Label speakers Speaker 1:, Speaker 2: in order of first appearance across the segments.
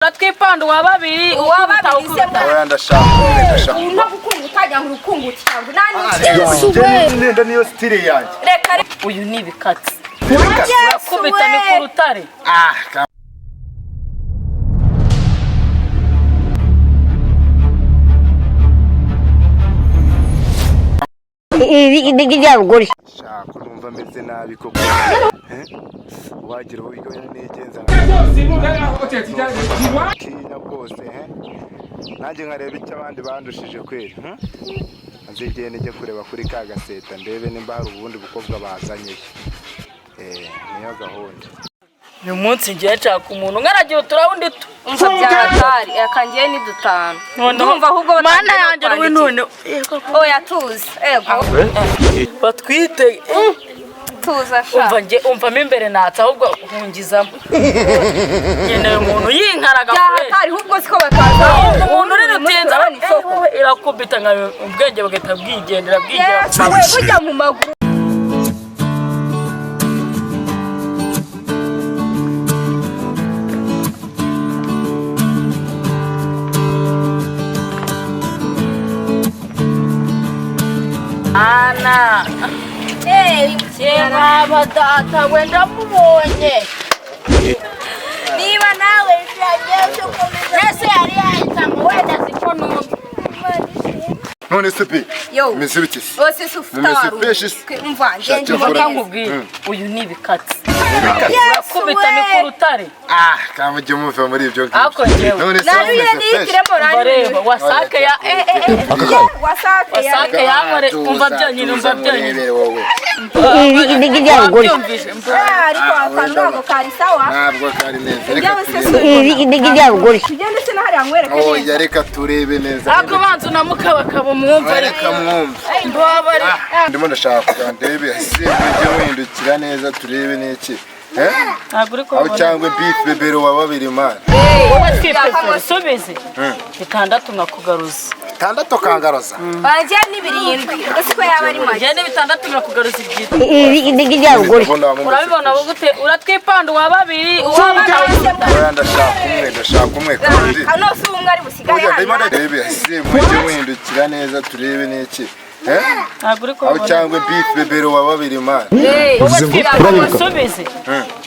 Speaker 1: Twipanda uwa babiri
Speaker 2: oya ndashaka
Speaker 3: no gukunga utajya mu rukungu cyangwa nani
Speaker 2: nenda niyo style yanjye
Speaker 3: reka
Speaker 1: uyu ni bikatsi kubita ni ku rutare
Speaker 4: Ibi byabugore
Speaker 2: shaka numva meze nabi koko wagira ubigo negenza kinya bwose nanjye nkareba icyo abandi bandushije kwera azigende njye kureba kuri ka gaseta ndebe nimba hari ubundi bukobwa bazanye niyo gahunda
Speaker 1: uyu munsi ngiye nshaka umuntu nkaragiye turawundi
Speaker 3: umva byahatari akangiye ni dutanu ndumva ahubwo
Speaker 1: mana yanjye we none
Speaker 3: oya tuzi ego
Speaker 1: batwite
Speaker 3: tuza sha
Speaker 1: umva imbere natse ahubwo hungizamo nkeneye umuntu yinkaraga
Speaker 3: byahatari ahubwo siko bakaza
Speaker 1: umuntu uri rutinza irakubita nka ubwenge bagahita bwigendera bwigira
Speaker 3: bujya mu maguru
Speaker 1: Ana Sera data wenda mubonye
Speaker 3: niba nawe shaje
Speaker 1: ese yari yahitamo wenda siko numva
Speaker 2: none sepe
Speaker 3: yo
Speaker 2: misibiti
Speaker 3: bose sufutaru umva ngende
Speaker 1: bakangubwira uyu ni bikatsi kubita ni ku rutare
Speaker 2: kamujye muva muri ibyo
Speaker 1: ako jewe
Speaker 2: none
Speaker 3: naruye nitiremo
Speaker 1: bareba wasake ya wasake ya bare umva byanyine
Speaker 4: Ibi byabugore
Speaker 3: ariko akantu kari sawa
Speaker 2: ntabwo kari neza reka
Speaker 4: Ibi byabugore
Speaker 3: tugende se nahari amwereka
Speaker 2: neza oya reka turebe neza
Speaker 1: ako banzu namukabakabo mwumva
Speaker 2: reka mwumva
Speaker 1: mbabare
Speaker 2: ndimo ndashaka kugandebe ese mujye muhindukira neza turebe n'iki
Speaker 1: naguri ko
Speaker 2: aho cyangwa beef bebero wa babiri man
Speaker 1: wowe twipepere subize bitandatu ngakugaruza
Speaker 2: tandatu kangaroza
Speaker 3: bajya n'ibirindwi siko yaba ari make
Speaker 1: gende bitandatu ngakugaruza ibyito
Speaker 4: Ibi byabugore
Speaker 1: urabibona gute uratwipanda uwa babiri
Speaker 2: oya ndashaka umwe kandi
Speaker 3: hano si umwe ari busigare
Speaker 2: oya ndimo ndebe ese mujye muhindukira neza turebe n'iki
Speaker 1: naguri ko
Speaker 2: aho cyangwa beef bebero wa babiri man
Speaker 1: wowe twipepere subize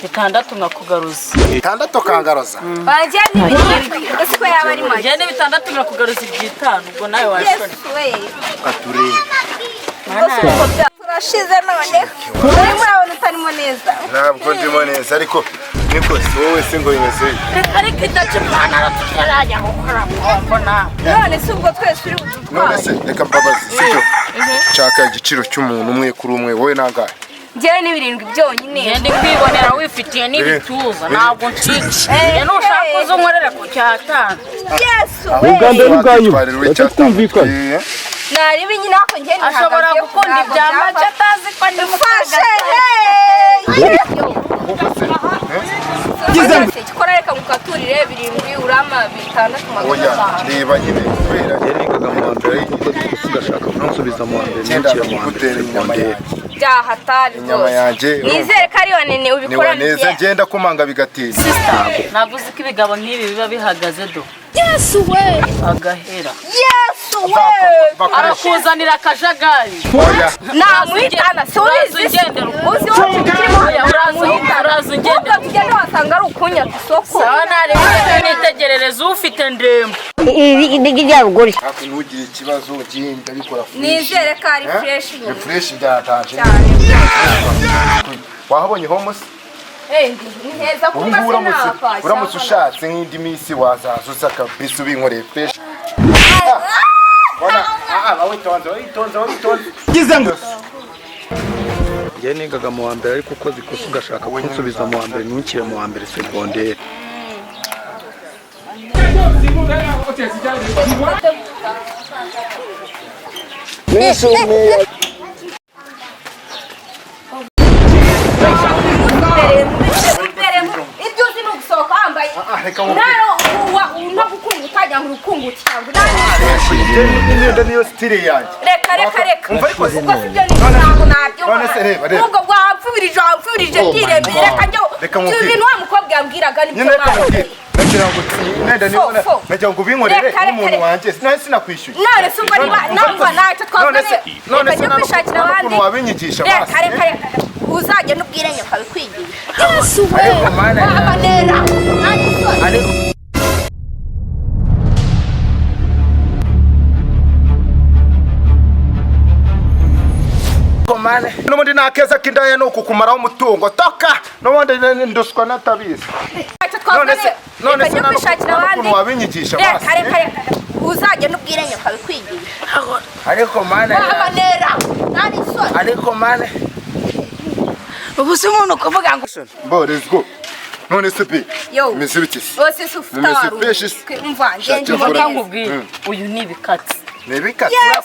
Speaker 1: bitandatu ngakugaruza
Speaker 2: tandatu kangaroza
Speaker 3: bajya n'ibirindwi siko yaba ari make
Speaker 1: gende bitandatu ngakugaruza ibyitanu ubwo nawe washone
Speaker 2: aturebe
Speaker 3: turashize none uri murabona utarimo neza
Speaker 2: ntabwo ndimo neza ariko niko wowe se ngo bimeze
Speaker 1: ariko idacipana tutarajya gukora mbona
Speaker 3: none si ubwo twese uri
Speaker 2: none se reka mbabazi sibyo nshaka igiciro cy'umuntu umwe kuri umwe wowe nangahe
Speaker 3: njyewe n'ibirindwi byonyine
Speaker 1: ngende kwibonera wifitiye n'ibituza ntabwo ncike nushaka uza unkorere ku cyatanu
Speaker 3: yesu
Speaker 5: ubwambere n'ubwanyu twumvikana
Speaker 3: naribi nyine ako njye
Speaker 1: ashobora gukunda ibya make atazi ko ndi
Speaker 3: mufashe kora reka mukaturire birindwi urama bitandatu
Speaker 2: oya reba nyine kubera
Speaker 5: nigaga mu mbere ugashaka kunsubiza mu mbere n'ikira mu mbere
Speaker 2: inyama yanjye
Speaker 3: byahatari
Speaker 2: inyama yanjye
Speaker 3: nizere ko ari wanene ubikora
Speaker 2: neza ngenda kumanga bigatinda
Speaker 1: ntabwo uzi ko ibigabo nk'ibi biba bihagaze do
Speaker 3: yesu we
Speaker 1: agahera
Speaker 3: yesu we
Speaker 1: arakuzanira akajagari
Speaker 2: oya
Speaker 3: namwitana si ubizi uzi wo kirimo
Speaker 1: uraza ugendera
Speaker 3: tugende wasanga ari ukunyaka isoko
Speaker 1: sawa nari nitegerereza ufite ndembo
Speaker 4: Ibi byabugore
Speaker 2: hafi ntugire ikibazo ngenda bikora fresh
Speaker 3: nizere ko ari fresh
Speaker 2: ni fresh byatanje wahabonye homos
Speaker 3: ni heza kuba sinapfa
Speaker 2: uramutse ushatse nk'indi minsi wazaza uza kabisa ubinkoreye fresh
Speaker 5: njye nigaga mu wa mbere ariko ukoze ikosa ugashaka kunsubiza mu wa mbere ntukire mu wa mbere segonderi
Speaker 3: ibyo uzi ni ugusohoka wambaye no gukunga utajya mu rukungu cyangwa
Speaker 2: nenda niyo style yanjye
Speaker 3: reka ubwo si byo ntabwo nabyumva ubwo bwapfubirije byirembere reka njyewe ibintu wa mukobwa yambwiraga nibyo
Speaker 2: nagira ngo nenda nagira ngo ubinkorere umuntu wanjye sinakwishyuye
Speaker 3: none se ubwo niba namba ntacyo twazanye
Speaker 2: none se
Speaker 3: kwishakira abandi
Speaker 2: umuntu wabinyigisha basi
Speaker 3: kare uzajya n'ubwire nyoko abikwigisha Yesu we abanera
Speaker 2: n'ubundi nakeza k'indaya ni ukukumaraho umutungo toka n'ubundi nduswa natabizi none se
Speaker 3: kwishakira abandi
Speaker 2: umuntu wabinyigisha basi
Speaker 3: kare uzajya n'ubwire nyoko abikwigisha
Speaker 5: ariko mana
Speaker 3: abanera nani so
Speaker 5: ariko mana ubu se umuntu kuvuga ngo
Speaker 2: bo let's go none se pe
Speaker 3: yo
Speaker 2: misibikisi
Speaker 3: bose sufutaru umva ngenje
Speaker 1: bakangubwira uyu ni ibikatsi
Speaker 2: nebikatsi
Speaker 3: Yes,